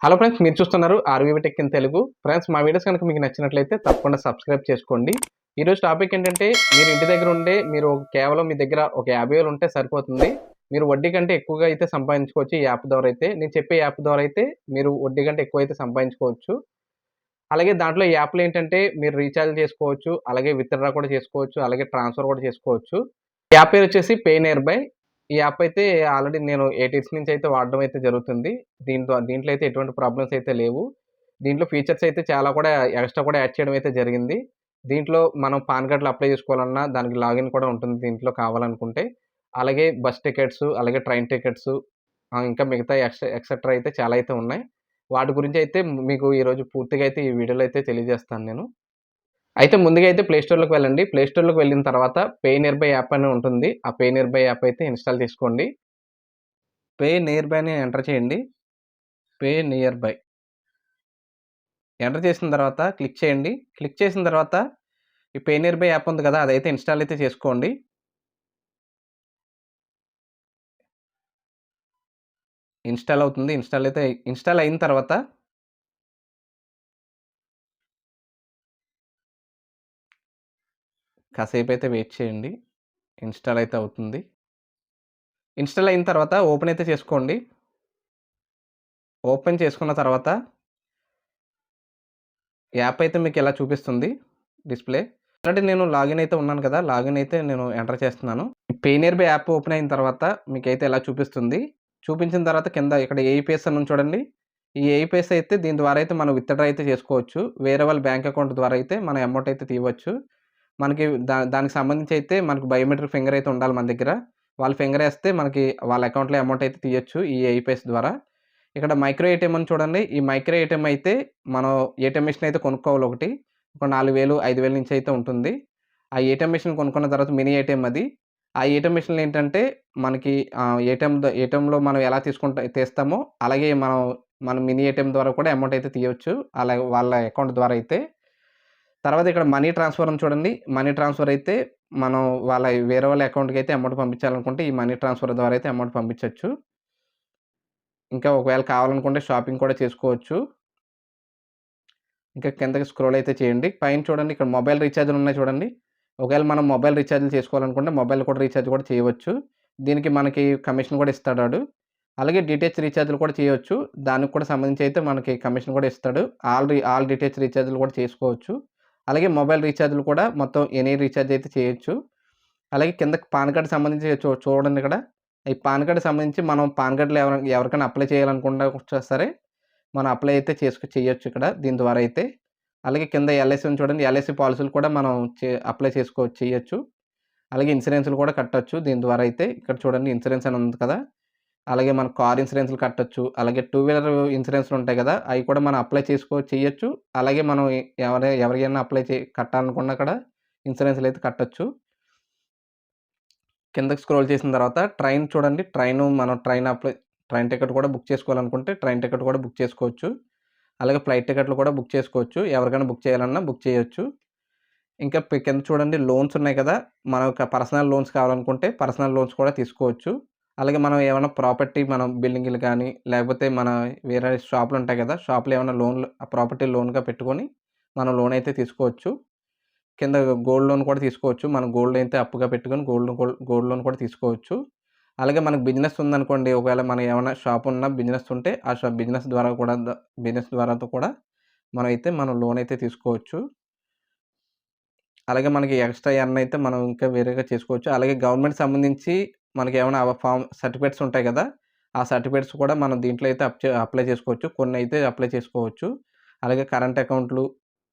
Hello friends, మీరు చూస్తున్నారు ఆర్వీవి tech in Telugu. Friends, మా వీడియోస్ కనుక మీకు నచ్చినట్లయితే తప్పకుండా సబ్స్క్రైబ్ చేసుకోండి. ఈరోజు టాపిక్ ఏంటంటే, మీరు ఇంటి దగ్గర ఉండే మీరు కేవలం మీ దగ్గర ఒక 50,000 ఉంటే సరిపోతుంది. మీరు వడ్డీ కంటే ఎక్కువగా అయితే సంపాదించుకోవచ్చు ఈ యాప్ ద్వారా అయితే. నేను చెప్పే యాప్ ద్వారా అయితే మీరు వడ్డీ కంటే ఎక్కువైతే సంపాదించుకోవచ్చు. అలాగే దాంట్లో ఈ యాప్‌లో ఏంటంటే మీరు రీచార్జ్ చేసుకోవచ్చు, అలాగే విత్‌డ్రా కూడా చేసుకోవచ్చు, అలాగే ట్రాన్స్‌ఫర్ కూడా చేసుకోవచ్చు. ఈ యాప్ పేరు వచ్చేసి పే నియర్ బై. ఈ యాప్ అయితే ఆల్రెడీ నేను 8 ఇయర్స్ నుంచి అయితే వాడడం అయితే జరుగుతుంది. దీంట్లో అయితే ఎటువంటి ప్రాబ్లమ్స్ అయితే లేవు. దీంట్లో ఫీచర్స్ అయితే చాలా కూడా ఎక్స్‌ట్రా కూడా యాడ్ చేయడం అయితే జరిగింది. దీంట్లో మనం పాన్ కార్డ్‌లు అప్లై చేసుకోవాలన్నా దానికి లాగిన్ కూడా ఉంటుంది దీంట్లో కావాలనుకుంటే. అలాగే బస్ టికెట్స్, అలాగే ట్రైన్ టికెట్స్, ఇంకా మిగతా ఎక్సెట్రా అయితే చాలా అయితే ఉన్నాయి. వాటి గురించి అయితే మీకు ఈరోజు పూర్తిగా అయితే ఈ వీడియోలో అయితే తెలియజేస్తాను నేను. అయితే ముందుగా అయితే ప్లే స్టోర్‌లోకి వెళ్ళండి. ప్లే స్టోర్‌లోకి వెళ్ళిన తర్వాత పే నియర్ బై యాప్ అని ఉంటుంది. ఆ పే నియర్ బై యాప్ అయితే ఇన్‌స్టాల్ చేసుకోండి. పే నియర్ బై అని ఎంటర్ చేయండి. పే నియర్ బై ఎంటర్ చేసిన తర్వాత క్లిక్ చేయండి. క్లిక్ చేసిన తర్వాత ఈ పే నియర్ బై యాప్ ఉంది కదా! అదైతే ఇన్‌స్టాల్ అయితే చేసుకోండి. ఇన్‌స్టాల్ అవుతుంది. ఇన్‌స్టాల్ అయిన తర్వాత కాసేపు అయితే వెయిట్ చేయండి. ఇన్‌స్టాల్ అయితే అవుతుంది. ఇన్‌స్టాల్ అయిన తర్వాత ఓపెన్ అయితే చేసుకోండి. ఓపెన్ చేసుకున్న తర్వాత యాప్ అయితే మీకు ఇలా చూపిస్తుంది డిస్‌ప్లే. ఆల్రెడీ నేను లాగిన్ అయితే ఉన్నాను కదా! లాగిన్ అయితే నేను ఎంటర్ చేస్తున్నాను. Pay near by app open అయిన తర్వాత మీకైతే ఇలా చూపిస్తుంది. చూపించిన తర్వాత కింద ఇక్కడ ఏఈపీఎస్ అని ఉంది చూడండి. ఈ ఏఈపీఎస్ అయితే దీని ద్వారా అయితే మనం విత్‌డ్రా అయితే చేసుకోవచ్చు. వేరే వాళ్ళ బ్యాంక్ అకౌంట్ ద్వారా అయితే మన అమౌంట్ అయితే తీయవచ్చు. మనకి దానికి సంబంధించి అయితే మనకు బయోమెట్రిక్ ఫింగర్ అయితే ఉండాలి మన దగ్గర. వాళ్ళ ఫింగర్ ఏస్తే మనకి వాళ్ళ అకౌంట్‌లో అమౌంట్ అయితే తీయొచ్చు ఈ ఏఈపీఎస్ ద్వారా. ఇక్కడ మైక్రో ఏటీఎం అని చూడండి. ఈ మైక్రో ఏటీఎం అయితే మనం ఏటీఎం మిషన్ అయితే కొనుక్కోవాలి ఒకటి. ఒక 4,000, 5,000 నుంచి అయితే ఉంటుంది. ఆ ఏటీఎం మిషన్ కొనుక్కున్న తర్వాత మినీ ఏటీఎం అది. ఆ ఏటీఎం మిషన్‌లో ఏంటంటే మనకి ఏటీఎంలో మనం ఎలా తీస్తామో అలాగే మన మినీ ఏటీఎం ద్వారా కూడా అమౌంట్ అయితే తీయొచ్చు. అలాగే వాళ్ళ అకౌంట్ ద్వారా అయితే. తర్వాత ఇక్కడ మనీ ట్రాన్స్‌ఫర్ ఉంది చూడండి. మనీ ట్రాన్స్‌ఫర్ అయితే మనం వేరే వాళ్ళ అకౌంట్‌కి అయితే అమౌంట్ పంపించాలనుకుంటే ఈ మనీ ట్రాన్స్‌ఫర్ ద్వారా అయితే అమౌంట్ పంపించొచ్చు. ఇంకా ఒకవేళ కావాలనుకుంటే షాపింగ్ కూడా చేసుకోవచ్చు. ఇంకా కిందకి స్క్రోల్ అయితే చేయండి. పైన చూడండి ఇక్కడ మొబైల్ రీచార్జ్‌లు ఉన్నాయి చూడండి. ఒకవేళ మనం మొబైల్ రీచార్జ్‌లు చేసుకోవాలనుకుంటే మొబైల్ కూడా రీచార్జ్ కూడా చేయవచ్చు. దీనికి మనకి కమిషన్ కూడా ఇస్తాడాడు. అలాగే డీటీహెచ్ రీచార్జ్‌లు కూడా చేయొచ్చు. దానికి కూడా సంబంధించి అయితే మనకి కమిషన్ కూడా ఇస్తాడు. ఆల్ డీటీహెచ్ రీచార్జ్‌లు కూడా చేసుకోవచ్చు. అలాగే మొబైల్ రీచార్జ్‌లు కూడా మొత్తం ఎనీ రీచార్జ్ అయితే చేయొచ్చు. అలాగే కిందకి పాన్ కార్డ్ సంబంధించి చూడండి ఇక్కడ. ఈ పాన్ కార్డ్ సంబంధించి మనం పాన్ కార్డ్‌లు ఎవరికైనా అప్లై చేయాలనుకున్నా సరే మనం అప్లై అయితే చేయొచ్చు ఇక్కడ దీని ద్వారా అయితే. అలాగే కింద ఎల్ఐసీ ఉంది చూడండి. ఎల్ఐసీ పాలిసీలు కూడా మనం అప్లై చేయొచ్చు. అలాగే ఇన్సూరెన్స్‌లు కూడా కట్టొచ్చు దీని ద్వారా అయితే. ఇక్కడ చూడండి ఇన్సూరెన్స్ అని ఉంది కదా! అలాగే మన కార్ ఇన్సూరెన్స్‌లు కట్టొచ్చు. అలాగే టూ వీలర్ ఇన్సూరెన్స్‌లు ఉంటాయి కదా! అయి కూడా మనం అప్లై చేయొచ్చు. అలాగే మనం ఎవరికైనా కట్టాలనుకున్నా కూడా ఇన్సూరెన్స్‌లు అయితే కట్టొచ్చు. కిందకి స్క్రోల్ చేసిన తర్వాత ట్రైన్ చూడండి. ట్రైన్ టికెట్ కూడా బుక్ చేసుకోవాలనుకుంటే ట్రైన్ టికెట్ కూడా బుక్ చేసుకోవచ్చు. అలాగే ఫ్లైట్ టికెట్లు కూడా బుక్ చేసుకోవచ్చు. ఎవరికైనా బుక్ చేయాలన్నా బుక్ చేయొచ్చు. ఇంకా కింద చూడండి లోన్స్ ఉన్నాయి కదా! మనకు పర్సనల్ లోన్స్ కావాలనుకుంటే పర్సనల్ లోన్స్ కూడా తీసుకోవచ్చు. అలాగే మనం ఏమైనా బిల్డింగ్‌లు కానీ, లేకపోతే వేరే షాపులు ఉంటాయి కదా! షాప్‌లో ఏమైనా ప్రాపర్టీ లోన్‌గా పెట్టుకొని మనం లోన్ అయితే తీసుకోవచ్చు. కింద గోల్డ్ లోన్ కూడా తీసుకోవచ్చు. మనం గోల్డ్ అయితే అప్పుగా పెట్టుకొని గోల్డ్ లోన్ కూడా తీసుకోవచ్చు. అలాగే మనకు బిజినెస్ ఉందనుకోండి. ఒకవేళ మనం ఏమైనా షాప్ బిజినెస్ ఉంటే ఆ బిజినెస్ ద్వారాతో కూడా మనం లోన్ అయితే తీసుకోవచ్చు. అలాగే మనకి ఎక్స్‌ట్రా ఎర్న్ అయితే మనం ఇంకా వేరేగా చేసుకోవచ్చు. అలాగే గవర్నమెంట్ సంబంధించి మనకేమైనా సర్టిఫికేట్స్ ఉంటాయి కదా! ఆ సర్టిఫికేట్స్ కూడా మనం దీంట్లో అయితే అప్లై చేసుకోవచ్చు. కొన్నైతే అప్లై చేసుకోవచ్చు. అలాగే కరెంట్ అకౌంట్‌లు,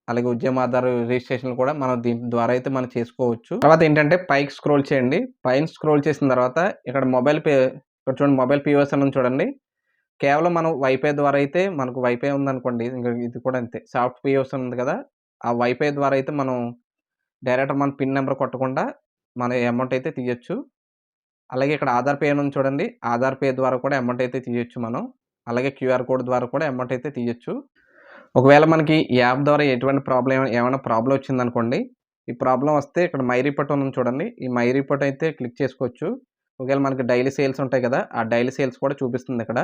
అలాగే ఉద్యమ ఆధార్ రిజిస్ట్రేషన్‌లు కూడా మనం దీని ద్వారా అయితే మనం చేసుకోవచ్చు. తర్వాత ఏంటంటే పైకి స్క్రోల్ చేయండి. పైన స్క్రోల్ చేసిన తర్వాత ఇక్కడ చూడండి మొబైల్ పీఓఎస్ అని ఉంది చూడండి. కేవలం మనం వైఫై ద్వారా అయితే మనకు వైఫై ఉందనుకోండి. ఇంక ఇది కూడా అంతే. సాఫ్ట్ పీఓఎస్ ఉంది కదా! ఆ వైఫై ద్వారా అయితే మనం డైరెక్ట్ మన పిన్ నంబర్ కొట్టకుండా మన అమౌంట్ అయితే తీయొచ్చు. అలాగే ఇక్కడ ఆధార్ పే అని ఉంది చూడండి. ఆధార్ పే ద్వారా కూడా అమౌంట్ అయితే తీయొచ్చు మనం. అలాగే క్యూఆర్ కోడ్ ద్వారా కూడా అమౌంట్ అయితే తీయొచ్చు. ఒకవేళ మనకి ఈ యాప్ ద్వారా ఏమైనా ప్రాబ్లమ్ వచ్చిందనుకోండి. ఈ ప్రాబ్లమ్ వస్తే ఇక్కడ మై రిపోర్ట్ అని ఉంది చూడండి. ఈ మై రిపోర్ట్ అయితే క్లిక్ చేసుకోవచ్చు. ఒకవేళ మనకి డైలీ సేల్స్ ఉంటాయి కదా! ఆ డైలీ సేల్స్ కూడా చూపిస్తుంది ఇక్కడ.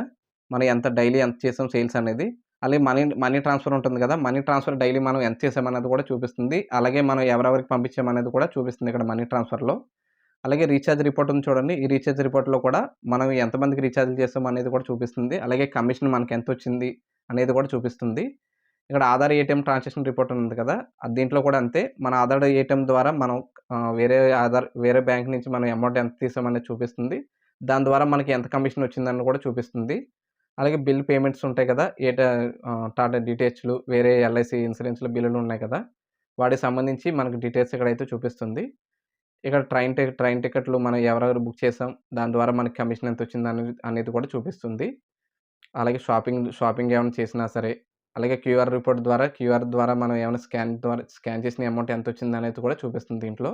మనం డైలీ ఎంత చేసాం సేల్స్ అనేది. అలాగే మనీ మనీ ట్రాన్స్‌ఫర్ ఉంటుంది కదా! మనీ ట్రాన్స్‌ఫర్ డైలీ మనం ఎంత చేసామన్నది కూడా చూపిస్తుంది. అలాగే మనం ఎవరెవరికి పంపించామనేది కూడా చూపిస్తుంది ఇక్కడ మనీ ట్రాన్స్‌ఫర్‌లో. అలాగే రీచార్జ్ రిపోర్ట్ ఉంది చూడండి. ఈ రీచార్జ్ రిపోర్ట్‌లో కూడా మనం ఎంతమందికి రీచార్జ్‌లు చేసాం అనేది కూడా చూపిస్తుంది. అలాగే కమిషన్ మనకెంతొచ్చింది అనేది కూడా చూపిస్తుంది. ఇక్కడ ఆధార్ ఏటీఎం ట్రాన్సాక్షన్ రిపోర్ట్ ఉంది కదా! దీంట్లో కూడా అంతే. మన ఆధార్ ఏటీఎం ద్వారా మనం వేరే బ్యాంక్ నుంచి మనం అమౌంట్ ఎంత తీసామనేది చూపిస్తుంది. దాని ద్వారా మనకి ఎంత కమిషన్ వచ్చిందని కూడా చూపిస్తుంది. అలాగే బిల్ పేమెంట్స్ ఉంటాయి కదా! టాటా డీటీహెచ్‌లు, వేరే ఎల్ఐసీ ఇన్సూరెన్స్‌ల బిల్లులు ఉన్నాయి కదా! వాటికి సంబంధించి మనకు డీటెయిల్స్ ఇక్కడైతే చూపిస్తుంది. ఇక్కడ ట్రైన్ టికెట్లు మనం ఎవరెవరు బుక్ చేసాం, దాని ద్వారా మనకి కమిషన్ ఎంతొచ్చిందనేది కూడా చూపిస్తుంది. అలాగే షాపింగ్ ఏమైనా చేసినా సరే, అలాగే క్యూఆర్ ద్వారా మనం ఏమైనా స్కాన్ చేసిన అమౌంట్ ఎంతొచ్చిందనేది కూడా చూపిస్తుంది దీంట్లో.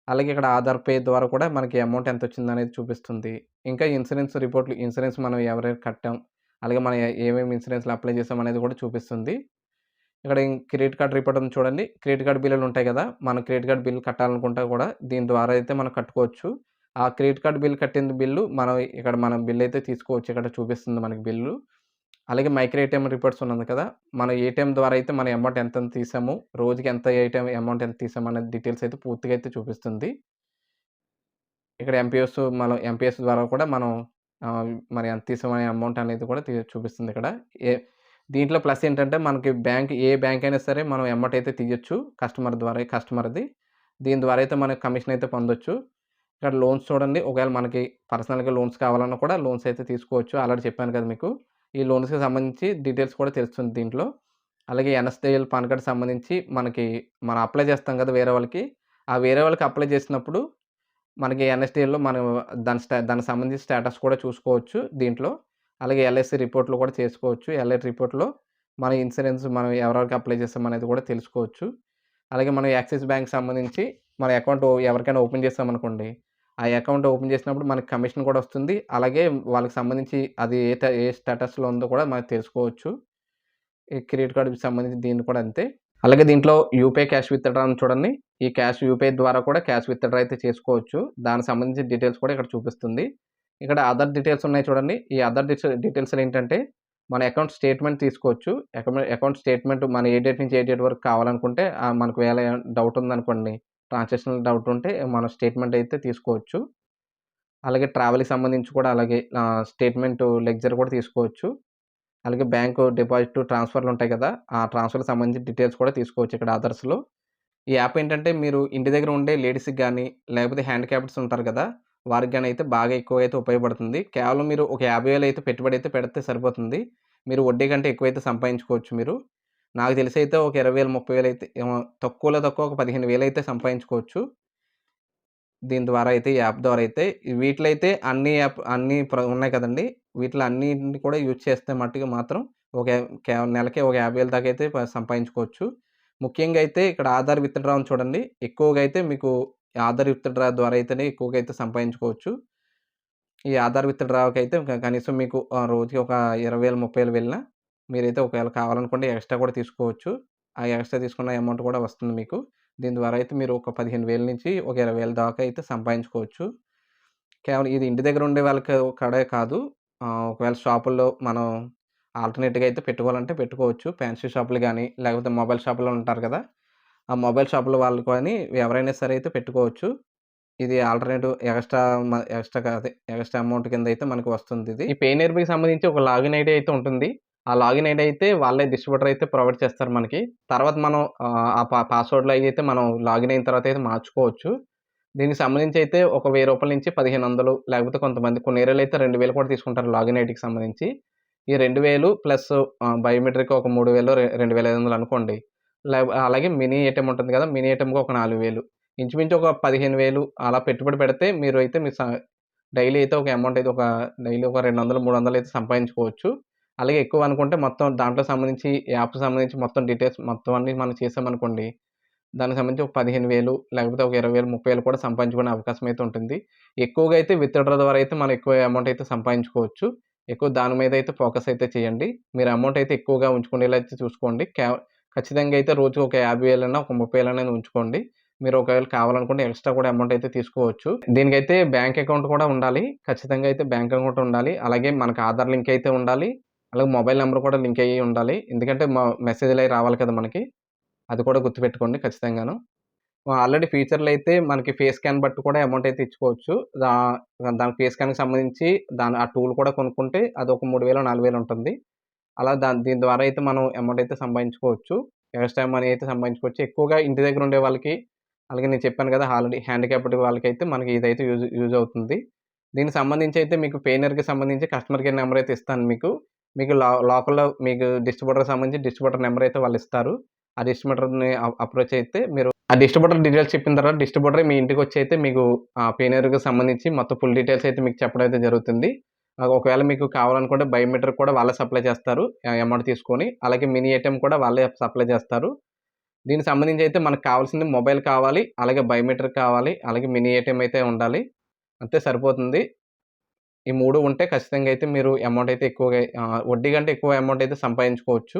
అలాగే ఇక్కడ ఆధార్ పే ద్వారా కూడా మనకి అమౌంట్ ఎంతొచ్చిందనేది చూపిస్తుంది. ఇంకా ఇన్సూరెన్స్ మనం ఎవరెవరికి కట్టాం, అలాగే మనం ఏమేమి ఇన్సూరెన్స్‌లు అప్లై చేసాం అనేది కూడా చూపిస్తుంది. ఇక్కడ క్రెడిట్ కార్డ్ రిపోర్ట్ ఉంది చూడండి. క్రెడిట్ కార్డ్ బిల్లులు ఉంటాయి కదా! మనం క్రెడిట్ కార్డ్ బిల్ కట్టాలనుకుంటే కూడా దీని ద్వారా అయితే మనం కట్టుకోవచ్చు. ఆ క్రెడిట్ కార్డ్ బిల్ కట్టిన బిల్లు మనం బిల్ అయితే తీసుకోవచ్చు. ఇక్కడ చూపిస్తుంది మనకి బిల్లు. అలాగే మైక్రో ఏటీఎం రిపోర్ట్స్ ఉన్నది కదా! మన ఏటీఎం ద్వారా అయితే మన అమౌంట్ ఎంతెంత తీసాము, రోజుకి ఎంత ఏటీఎం అమౌంట్ ఎంత తీసాము అనే డీటెయిల్స్ అయితే పూర్తిగా అయితే చూపిస్తుంది. ఇక్కడ ఎంపీఎస్ ద్వారా కూడా మనం మరి ఎంత తీసామనే అమౌంట్ అనేది కూడా చూపిస్తుంది ఇక్కడ. ఏ దీంట్లో ప్లస్ ఏంటంటే మనకి ఏ బ్యాంక్ అయినా సరే మనం అమౌంట్ అయితే తీయొచ్చు కస్టమర్‌ది. దీని ద్వారా అయితే మనకు కమిషన్ అయితే పొందొచ్చు. ఇక్కడ లోన్స్ చూడండి. ఒకవేళ మనకి పర్సనల్‌గా లోన్స్ కావాలన్నా కూడా లోన్స్ అయితే తీసుకోవచ్చు. ఆల్రెడీ చెప్పాను కదా మీకు. ఈ లోన్స్‌కి సంబంధించి డీటెయిల్స్ కూడా తెలుస్తుంది దీంట్లో. అలాగే ఎన్ఎస్‌డిఎల్ పాన్ కార్డ్‌కి సంబంధించి మనం అప్లై చేస్తాం కదా వేరే వాళ్ళకి. ఆ వేరే వాళ్ళకి అప్లై చేసినప్పుడు మనకి ఎన్ఎస్‌డిఎల్‌లో మనం దానికి సంబంధించిన స్టేటస్ కూడా చూసుకోవచ్చు దీంట్లో. అలాగే ఎల్ఐసీ రిపోర్ట్‌లు కూడా చేసుకోవచ్చు. ఎల్ఐసి రిపోర్ట్‌లో మన ఇన్సూరెన్స్ మనం ఎవరెవరికి అప్లై చేసామనేది కూడా తెలుసుకోవచ్చు. అలాగే మనం యాక్సిస్ బ్యాంక్‌కి సంబంధించి మన అకౌంట్ ఎవరికైనా ఓపెన్ చేసామనుకోండి. ఆ అకౌంట్ ఓపెన్ చేసినప్పుడు మనకి కమిషన్ కూడా వస్తుంది. అలాగే వాళ్ళకి సంబంధించి అది ఏ స్టేటస్‌లో ఉందో కూడా మనం తెలుసుకోవచ్చు. ఈ క్రెడిట్ కార్డ్‌కి సంబంధించి దీన్ని కూడా అంతే. అలాగే దీంట్లో యూపీఐ క్యాష్ విత్‌డ్రా ఉంది చూడండి. ఈ యూపీఐ ద్వారా కూడా క్యాష్ విత్‌డ్రా అయితే చేసుకోవచ్చు. దానికి సంబంధించిన డీటెయిల్స్ కూడా ఇక్కడ చూపిస్తుంది. ఇక్కడ అదర్ డీటెయిల్స్ ఉన్నాయి చూడండి. ఈ అదర్ డీటెయిల్స్‌లో ఏంటంటే మన అకౌంట్ స్టేట్‌మెంట్ తీసుకోవచ్చు. అకౌంట్ స్టేట్‌మెంట్ మన ఏ డేట్ నుంచి ఏ డేట్ వరకు కావాలనుకుంటే మనకు డౌట్ ఉందనుకోండి. ట్రాన్సాక్షనల్ డౌట్ ఉంటే మనం స్టేట్‌మెంట్ అయితే తీసుకోవచ్చు. అలాగే ట్రావెల్‌కి సంబంధించి కూడా అలాగే స్టేట్‌మెంట్ లెడ్జర్ కూడా తీసుకోవచ్చు. అలాగే బ్యాంకు డిపాజిట్ ట్రాన్స్‌ఫర్‌లు ఉంటాయి కదా! ఆ ట్రాన్స్‌ఫర్‌కి సంబంధించిన డీటెయిల్స్ కూడా తీసుకోవచ్చు ఇక్కడ అదర్స్‌లో. ఈ యాప్ ఏంటంటే మీరు ఇంటి దగ్గర ఉండే లేడీస్‌కి గాని, లేకపోతే హ్యాండిక్యాప్డ్స్ ఉంటారు కదా! వారికి గాని అయితే బాగా ఎక్కువగా అయితే ఉపయోగపడుతుంది. కేవలం మీరు ఒక 50,000 అయితే పెట్టుబడి అయితే పెడితే సరిపోతుంది. మీరు వడ్డీ కంటే ఎక్కువైతే సంపాదించుకోవచ్చు మీరు. నాకు తెలిసి అయితే ఒక 20,000, 30,000 అయితే తక్కువలో తక్కువ ఒక 15,000 అయితే సంపాదించుకోవచ్చు. దీని ద్వారా అయితే ఈ యాప్ ద్వారా అయితే వీటిలో అయితే అన్నీ ఉన్నాయి కదండీ! వీటిలో అన్నిటిని కూడా యూజ్ చేస్తే మట్టుకు మాత్రం ఒక నెలకి ఒక 50,000 దాకా అయితే సంపాదించుకోవచ్చు. ముఖ్యంగా అయితే ఇక్కడ ఆధార్ విత్‌డ్రా ఉంది చూడండి. ఎక్కువగా అయితే మీకు ఆధార్ విత్‌డ్రా ద్వారా అయితేనే ఎక్కువగా అయితే సంపాదించుకోవచ్చు. ఈ ఆధార్ విత్‌డ్రాకైతే కనీసం మీకు రోజుకి ఒక 20,000, 30,000 వెళ్ళినా మీరైతే ఒకవేళ కావాలనుకుంటే ఎక్స్‌ట్రా కూడా తీసుకోవచ్చు. ఆ ఎక్స్‌ట్రా తీసుకున్న అమౌంట్ కూడా వస్తుంది మీకు. దీని ద్వారా అయితే మీరు ఒక 15,000 నుంచి ఒక 20,000 దాకా అయితే సంపాదించుకోవచ్చు. కేవలం ఇది ఇంటి దగ్గర ఉండే వాళ్ళకి ఒక్కడే కాదు. ఒకవేళ షాపుల్లో మనం ఆల్టర్‌నేట్‌గా అయితే పెట్టుకోవాలంటే పెట్టుకోవచ్చు. ఫ్యాన్సీ షాపులు గాని, లేకపోతే మొబైల్ షాపులో ఉంటారు కదా! ఆ మొబైల్ షాపుల వాళ్ళు కానీ ఎవరైనా సరే అయితే పెట్టుకోవచ్చు. ఇది ఆల్టర్‌నేటివ్ ఎక్స్‌ట్రా అమౌంట్ కింద అయితే మనకు వస్తుందిది. ఈ పaynearbyకి సంబంధించి ఒక లాగిన్ ఐడీ అయితే ఉంటుంది. ఆ లాగిన్ ఐడీ అయితే వాళ్ళే డిస్ట్రిబ్యూటర్ అయితే ప్రొవైడ్ చేస్తారు మనకి. తర్వాత మనం ఆ పాస్వర్డ్‌లు అయి అయితే మనం లాగిన్ అయిన తర్వాత అయితే మార్చుకోవచ్చు. దీనికి సంబంధించి అయితే ఒక రూ. 1000 నుంచి 1,500 లేకపోతే కొన్ని ఏరియాలో అయితే 2,000 కూడా తీసుకుంటారు లాగిన్ ఐడీకి సంబంధించి. ఈ 2,000 ప్లస్ బయోమెట్రిక్ ఒక 3,000 2,500 అనుకోండి. అలాగే మినీ ఏటీఎం ఉంటుంది కదా! మినీ ఏటీఎంకి ఒక 4,000 ఇంచుమించు ఒక 15,000 అలా పెట్టుబడి పెడితే మీరైతే మీ స డైలీ అయితే ఒక అమౌంట్ అయితే డైలీ ఒక 200, 300 అయితే సంపాదించుకోవచ్చు. అలాగే ఎక్కువ అనుకుంటే మొత్తం దాంట్లో సంబంధించి యాప్‌కి సంబంధించి మొత్తం డీటెయిల్స్ మొత్తం అన్నీ మనం చేసామనుకోండి. దానికి సంబంధించి ఒక 15,000 లేకపోతే ఒక 20,000, 30,000 కూడా సంపాదించుకునే అవకాశం అయితే ఉంటుంది. ఎక్కువగా అయితే విత్‌డ్రా ద్వారా అయితే మనం ఎక్కువ అమౌంట్ అయితే సంపాదించుకోవచ్చు. ఎక్కువ దాని మీద అయితే ఫోకస్ అయితే చేయండి. మీరు అమౌంట్ అయితే ఎక్కువగా ఉంచుకునేలా అయితే చూసుకోండి. ఖచ్చితంగా అయితే రోజుకి ఒక 50,000 ఒక 30,000 ఉంచుకోండి. మీరు ఒకవేళ కావాలనుకుంటే ఎక్స్‌ట్రా కూడా అమౌంట్ అయితే తీసుకోవచ్చు. దీనికైతే బ్యాంక్ అకౌంట్ కూడా ఉండాలి. ఖచ్చితంగా అయితే బ్యాంక్ అకౌంట్ ఉండాలి. అలాగే మనకు ఆధార్ లింక్ అయితే ఉండాలి. అలాగే మొబైల్ నంబర్ కూడా లింక్ అయ్యి ఉండాలి. ఎందుకంటే మెసేజ్‌లయి రావాలి కదా మనకి. అది కూడా గుర్తుపెట్టుకోండి ఖచ్చితంగాను. ఆల్రెడీ ఫీచర్‌లయితే మనకి ఫేస్ స్కాన్ బట్టి కూడా అమౌంట్ అయితే ఇచ్చుకోవచ్చు. దా దాని ఫేస్ స్కాన్‌కి సంబంధించి ఆ టూల్ కూడా కొనుక్కుంటే అదొక 3000, 4000 ఉంటుంది. అలా దీని ద్వారా అయితే మనం అమౌంట్ అయితే సంపాదించుకోవచ్చు. ఎక్స్‌ట్రా మనీ అయితే సంపాదించుకోవచ్చు. ఎక్కువగా ఇంటి దగ్గర ఉండే వాళ్ళకి, అలాగే నేను చెప్పాను కదా! ఆల్రెడీ హ్యాండిక్యాప్డ్ వాళ్ళకైతే మనకి ఇదైతే యూజ్ యూజ్ అవుతుంది. దీనికి సంబంధించి అయితే మీకు పెయినర్‌కి సంబంధించి కస్టమర్ కేర్ నంబర్ అయితే ఇస్తాను మీకు. మీకు లోకల్‌లో మీకు డిస్ట్రిబ్యూటర్‌కి సంబంధించి డిస్ట్రిబ్యూటర్ నంబర్ అయితే వాళ్ళిస్తారు. ఆ డిస్ట్రిబ్యూటర్‌ని అప్రోచ్ అయితే మీరు ఆ డిస్ట్రిబ్యూటర్ డీటెయిల్స్ చెప్పిన తర్వాత డిస్ట్రిబ్యూటరే మీ ఇంటికొచ్చి అయితే మీకు పెయినర్‌కి సంబంధించి మొత్తం ఫుల్ డీటెయిల్స్ అయితే మీకు చెప్పడం అయితే జరుగుతుంది. ఒకవేళ మీకు కావాలనుకుంటే బయోమెట్రిక్ కూడా వాళ్ళే సప్లై చేస్తారు. అమౌంట్ తీసుకొని. అలాగే మినీ ఏటీఎం కూడా వాళ్ళే సప్లై చేస్తారు. దీనికి సంబంధించి అయితే మనకు కావాల్సింది మొబైల్ కావాలి. అలాగే బయోమెట్రిక్ కావాలి. అలాగే మినీ ఏటీఎం అయితే ఉండాలి. అంతే సరిపోతుంది. ఈ 3 ఉంటే ఖచ్చితంగా అయితే మీరు అమౌంట్ అయితే ఎక్కువగా వడ్డీ కంటే ఎక్కువ అమౌంట్ అయితే సంపాదించుకోవచ్చు.